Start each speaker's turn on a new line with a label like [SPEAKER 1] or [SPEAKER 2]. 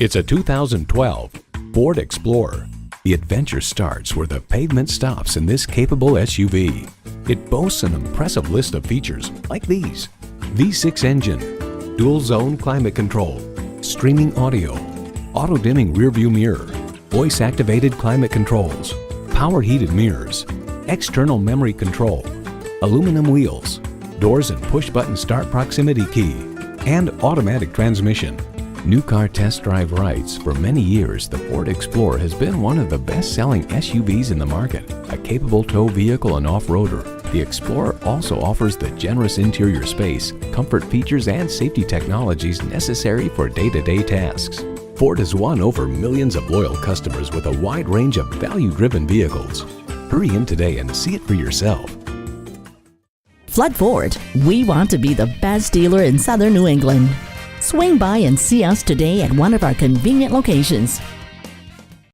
[SPEAKER 1] It's a 2012 Ford Explorer. The adventure starts where the pavement stops in this capable SUV. It boasts an impressive list of features like these: V6 engine, dual zone climate control, streaming audio, auto dimming rearview mirror, voice activated climate controls, power heated mirrors, external memory control, aluminum wheels, doors and push button start proximity key, and automatic transmission. New Car Test Drive writes, for many years the Ford Explorer has been one of the best-selling SUVs in the market. A capable tow vehicle and off-roader, the Explorer also offers the generous interior space, comfort features, and safety technologies necessary for day-to-day tasks. Ford has won over millions of loyal customers with a wide range of value-driven vehicles. Hurry in today and see it for yourself.
[SPEAKER 2] Flood Ford, we want to be the best dealer in Southern New England. Swing by and see us today at one of our convenient locations.